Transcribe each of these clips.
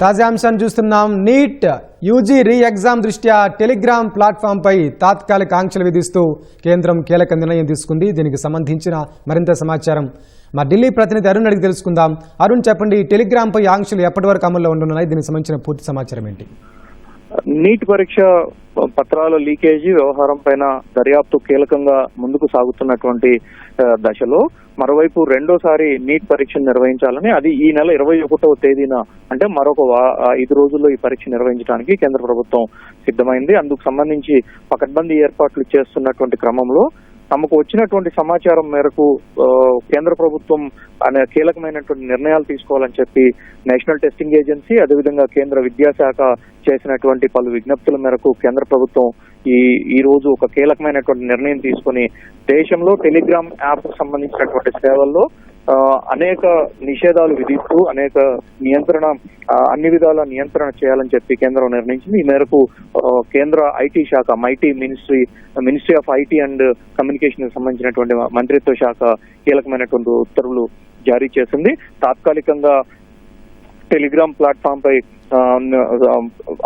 తాజా అంశాన్ని చూస్తున్నాం. నీట్ యూజీ రీ ఎగ్జామ్ దృష్ట్యా టెలిగ్రామ్ ప్లాట్ఫామ్పై తాత్కాలిక ఆంక్షలు విధిస్తూ కేంద్రం కీలక నిర్ణయం తీసుకుంది. దీనికి సంబంధించిన మరింత సమాచారం మా ఢిల్లీ ప్రతినిధి అరుణ్ అడిగి తెలుసుకుందాం. అరుణ్, చెప్పండి, టెలిగ్రామ్పై ఆంక్షలు ఎప్పటి వరకు అమల్లో ఉండనున్నాయి? దీనికి సంబంధించిన పూర్తి సమాచారం ఏంటి? నీట్ పరీక్ష పత్రాల లీకేజీ వ్యవహారం పైన దర్యాప్తు కీలకంగా ముందుకు సాగుతున్నటువంటి దశలో మరోవైపు రెండోసారి నీట్ పరీక్ష నిర్వహించాలని, అది ఈ నెల 21వ తేదీన అంటే మరొక 5 రోజుల్లో ఈ పరీక్ష నిర్వహించడానికి కేంద్ర ప్రభుత్వం సిద్ధమైంది. అందుకు సంబంధించి పకడ్బందీ ఏర్పాట్లు చేస్తున్నటువంటి క్రమంలో తమకు వచ్చినటువంటి సమాచారం మేరకు కేంద్ర ప్రభుత్వం అనే కీలకమైనటువంటి నిర్ణయాలు తీసుకోవాలని చెప్పి నేషనల్ టెస్టింగ్ ఏజెన్సీ, అదేవిధంగా కేంద్ర విద్యాశాఖ చేసినటువంటి పలు విజ్ఞప్తుల మేరకు కేంద్ర ప్రభుత్వం ఈ రోజు ఒక కీలకమైనటువంటి నిర్ణయం తీసుకుని దేశంలో టెలిగ్రామ్ యాప్ సంబంధించినటువంటి సేవల్లో అనేక నిషేధాలు విధిస్తూ అనేక నియంత్రణ అన్ని విధాల నియంత్రణ చేయాలని చెప్పి కేంద్రం నిర్ణయించింది. ఈ మేరకు కేంద్ర ఐటీ శాఖ ministry of IT and communication కి సంబంధించినటువంటి మంత్రిత్వ శాఖ కీలకమైనటువంటి ఉత్తర్వులు జారీ చేసింది. తాత్కాలికంగా టెలిగ్రామ్ ప్లాట్ఫామ్ పై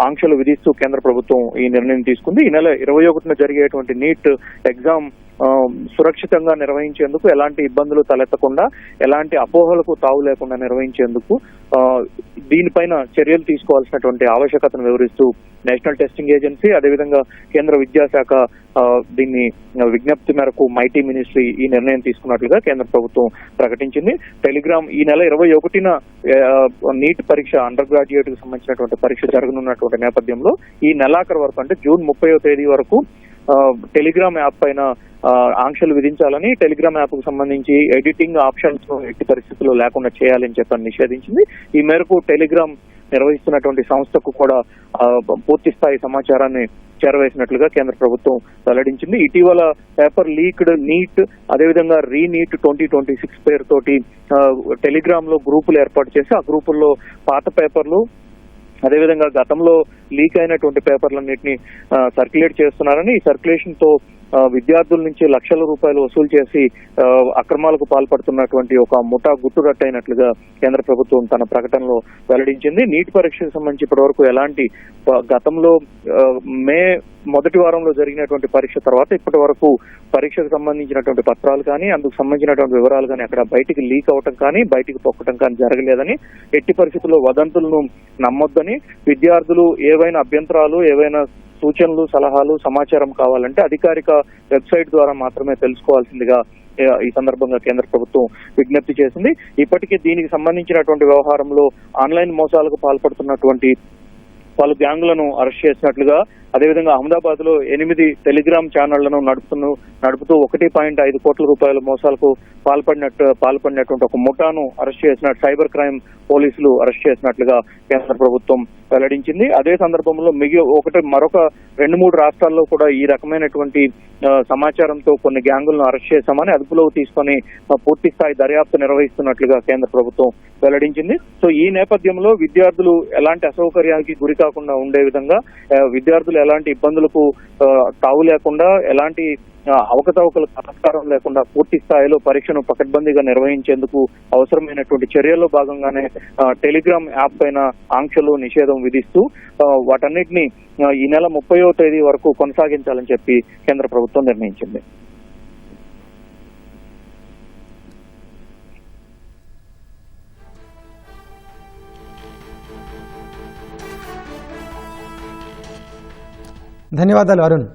ఆంక్షలు విధిస్తూ కేంద్ర ప్రభుత్వం ఈ నిర్ణయం తీసుకుంది. ఈ నెల 21న జరిగేటువంటి నీట్ ఎగ్జామ్ సురక్షితంగా నిర్వహించేందుకు, ఎలాంటి ఇబ్బందులు తలెత్తకుండా, ఎలాంటి అపోహలకు తావు లేకుండా నిర్వహించేందుకు దీనిపైన చర్యలు తీసుకోవాల్సినటువంటి ఆవశ్యకతను వివరిస్తూ నేషనల్ టెస్టింగ్ ఏజెన్సీ, అదేవిధంగా కేంద్ర విద్యాశాఖ దీన్ని విజ్ఞప్తి మేరకు మైటీ మినిస్ట్రీ ఈ నిర్ణయం తీసుకున్నట్లుగా కేంద్ర ప్రభుత్వం ప్రకటించింది. టెలిగ్రామ్ ఈ నెల 21న నీట్ పరీక్ష అండర్ గ్రాడ్యుయేట్ కు సంబంధించినటువంటి పరీక్ష జరగనున్నటువంటి నేపథ్యంలో ఈ నెలాఖరు వరకు అంటే జూన్ 30వ తేదీ వరకు టెలిగ్రామ్ యాప్ పైన ఆంక్షలు విధించాలని, టెలిగ్రామ్ యాప్ కు సంబంధించి ఎడిటింగ్ ఆప్షన్స్ ఎట్టి పరిస్థితుల్లో లేకుండా చేయాలని చెప్పని నిషేధించింది. ఈ మేరకు టెలిగ్రామ్ నిర్వహిస్తున్నటువంటి సంస్థకు కూడా పూర్తి స్థాయి సమాచారాన్ని చేరవేసినట్లుగా కేంద్ర ప్రభుత్వం వెల్లడించింది. ఇటీవల పేపర్ లీక్డ్ నీట్, అదేవిధంగా రీనీట్ 2026 పేరుతోటి టెలిగ్రామ్ లో గ్రూపులు ఏర్పాటు చేసి ఆ గ్రూపుల్లో పాత పేపర్లు, అదేవిధంగా గతంలో లీక్ అయినటువంటి పేపర్లన్నింటినీ సర్క్యులేట్ చేస్తున్నారని, ఈ సర్క్యులేషన్ తో విద్యార్థుల నుంచి లక్షల రూపాయలు వసూలు చేసి అక్రమాలకు పాల్పడుతున్నటువంటి ఒక ముఠా గుట్టురట్టయినట్లుగా కేంద్ర ప్రభుత్వం తన ప్రకటనలో వెల్లడించింది. నీట్ పరీక్షకు సంబంధించి ఇప్పటి వరకు ఎలాంటి గతంలో మే మొదటి వారంలో జరిగినటువంటి పరీక్ష తర్వాత ఇప్పటి వరకు పరీక్షకు సంబంధించినటువంటి పత్రాలు కానీ, అందుకు సంబంధించినటువంటి వివరాలు కానీ అక్కడ బయటికి లీక్ అవటం కానీ, బయటికి పొక్కటం కానీ జరగలేదని, ఎట్టి పరిస్థితుల్లో వదంతులను నమ్మొద్దని, విద్యార్థులు ఏవైనా అభ్యంతరాలు, ఏవైనా సూచనలు, సలహాలు, సమాచారం కావాలంటే అధికారిక వెబ్సైట్ ద్వారా మాత్రమే తెలుసుకోవాల్సిందిగా ఈ సందర్భంగా కేంద్ర ప్రభుత్వం విజ్ఞప్తి చేసింది. ఇప్పటికే దీనికి సంబంధించినటువంటి వ్యవహారంలో ఆన్లైన్ మోసాలకు పాల్పడుతున్నటువంటి పలు గ్యాంగులను అరెస్ట్ చేసినట్లుగా, అదేవిధంగా అహ్మదాబాద్ లో 8 టెలిగ్రామ్ ఛానళ్లను నడుపుతూ 1.5 కోట్ల రూపాయల మోసాలకు పాల్పడినటువంటి ఒక ముఠాను అరెస్ట్ చేసినట్టు సైబర్ క్రైమ్ పోలీసులు అరెస్ట్ చేసినట్లుగా కేంద్ర ప్రభుత్వం వెల్లడించింది. అదే సందర్భంలో మరొక 2-3 రాష్ట్రాల్లో కూడా ఈ రకమైనటువంటి సమాచారంతో కొన్ని గ్యాంగులను అరెస్ట్ చేశామని, అదుపులోకి తీసుకొని పూర్తి స్థాయి దర్యాప్తు నిర్వహిస్తున్నట్లుగా కేంద్ర ప్రభుత్వం వెల్లడించింది. సో ఈ నేపథ్యంలో విద్యార్థులు ఎలాంటి అసౌకర్యానికి గురి కాకుండా ఉండే విధంగా, విద్యార్థులు ఎలాంటి ఇబ్బందులకు తావు లేకుండా, ఎలాంటి అవకతవకలకు ఆస్కారం లేకుండా పూర్తి స్థాయిలో పరీక్షను పకడ్బందీగా నిర్వహించేందుకు అవసరమైనటువంటి చర్యల్లో భాగంగానే టెలిగ్రామ్ యాప్ పైన ఆంక్షలు, నిషేధం విధిస్తూ వాటన్నిటిని ఈ నెల 30వ తేదీ వరకు కొనసాగించాలని చెప్పి కేంద్ర ప్రభుత్వం నిర్ణయించింది. ధన్యవాదాలు అరుణ్.